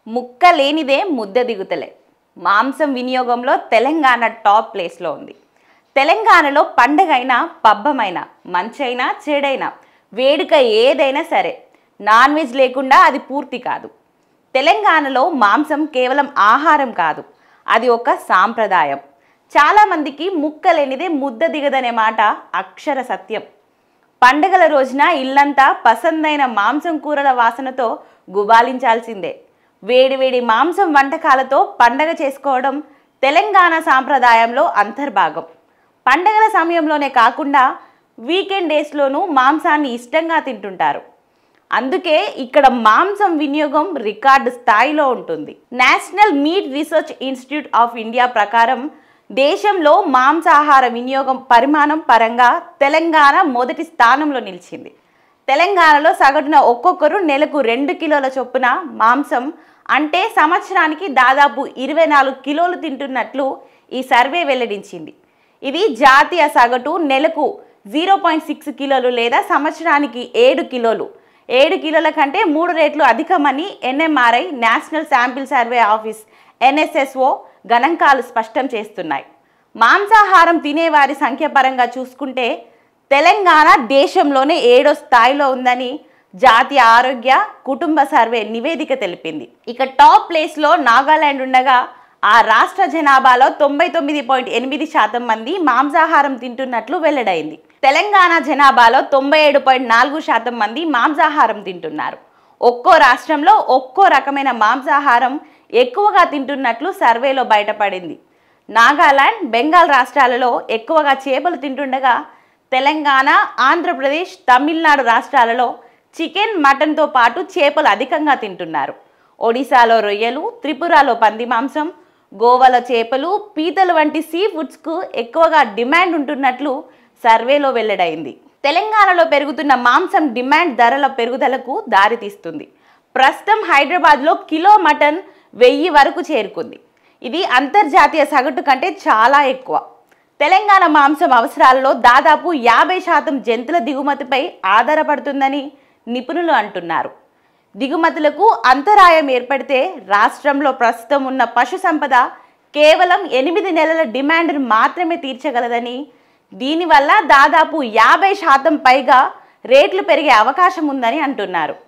ముక్క లేనిదే ముద్ద దిగుతలే. మాంసం వినియోగంలో తెలంగాణ టాప్ ప్లేస్లో ఉంది. తెలంగాణలో పండగైనా పబ్బమైనా మంచైనా చెడైనా వేడుక ఏదైనా సరే నాన్ వెజ్ లేకుండా అది పూర్తి కాదు. తెలంగాణలో మాంసం కేవలం ఆహారం కాదు, అది ఒక సాంప్రదాయం. చాలామందికి ముక్క లేనిదే ముద్ద దిగదనే మాట అక్షర సత్యం. పండగల రోజున ఇల్లంతా పసందైన మాంసం కూరల వాసనతో గుబాలించాల్సిందే. వేడివేడి మాంసం వంటకాలతో పండగ చేసుకోవడం తెలంగాణ సాంప్రదాయంలో అంతర్భాగం. పండగల సమయంలోనే కాకుండా వీకెండ్ డేస్లోనూ మాంసాన్ని ఇష్టంగా తింటుంటారు. అందుకే ఇక్కడ మాంసం వినియోగం రికార్డు స్థాయిలో ఉంటుంది. National meet research institute of India ప్రకారం దేశంలో మాంసాహార వినియోగం పరిమాణం పరంగా తెలంగాణ మొదటి స్థానంలో నిలిచింది. తెలంగాణలో సగటున ఒక్కొక్కరు నెలకు 2 కిలోల చొప్పున మాంసం, అంటే సంవత్సరానికి దాదాపు 24 కిలోలు తింటున్నట్లు ఈ సర్వే వెల్లడించింది. ఇది జాతీయ సగటు నెలకు 0.6 కిలోలు లేదా సంవత్సరానికి 7 కిలోలు. 7 కిలోల కంటే 3 రెట్లు అధికమని NMRI national sample survey office NSSO గణాంకాలు స్పష్టం చేస్తున్నాయి. మాంసాహారం తినేవారి సంఖ్య పరంగా చూసుకుంటే తెలంగాణ దేశంలోనే 7వ స్థాయిలో ఉందని జాతీయ ఆరోగ్య కుటుంబ సర్వే నివేదిక తెలిపింది. ఇక టాప్ ప్లేస్లో నాగాలాండ్ ఉండగా ఆ రాష్ట్ర జనాభాలో 99.8% మంది మాంసాహారం తింటున్నట్లు వెల్లడైంది. తెలంగాణ జనాభాలో 97.4% మంది మాంసాహారం తింటున్నారు. ఒక్కో రాష్ట్రంలో ఒక్కో రకమైన మాంసాహారం ఎక్కువగా తింటున్నట్లు సర్వేలో బయటపడింది. నాగాలాండ్, బెంగాల్ రాష్ట్రాలలో ఎక్కువగా చేపలు తింటుండగా తెలంగాణ, ఆంధ్రప్రదేశ్, తమిళనాడు రాష్ట్రాలలో చికెన్, మటన్తో పాటు చేపలు అధికంగా తింటున్నారు. ఒడిశాలో రొయ్యలు, త్రిపురలో పంది మాంసం, గోవాలో చేపలు, పీతలు వంటి సీ ఫుడ్స్కు ఎక్కువగా డిమాండ్ ఉంటున్నట్లు సర్వేలో వెల్లడైంది. తెలంగాణలో పెరుగుతున్న మాంసం డిమాండ్ ధరల పెరుగుదలకు దారితీస్తుంది. ప్రస్తుతం హైదరాబాద్లో కిలో మటన్ 1000 వరకు చేరుకుంది. ఇది అంతర్జాతీయ సగటు కంటే చాలా ఎక్కువ. తెలంగాణ మాంసం అవసరాలలో దాదాపు 50% జంతువుల దిగుమతిపై ఆధారపడుతుందని నిపుణులు అంటున్నారు. దిగుమతులకు అంతరాయం ఏర్పడితే రాష్ట్రంలో ప్రస్తుతం ఉన్న పశు సంపద కేవలం 8 నెలల డిమాండ్ను మాత్రమే తీర్చగలదని, దీనివల్ల దాదాపు 50% పైగా రేట్లు పెరిగే అవకాశం ఉందని అంటున్నారు.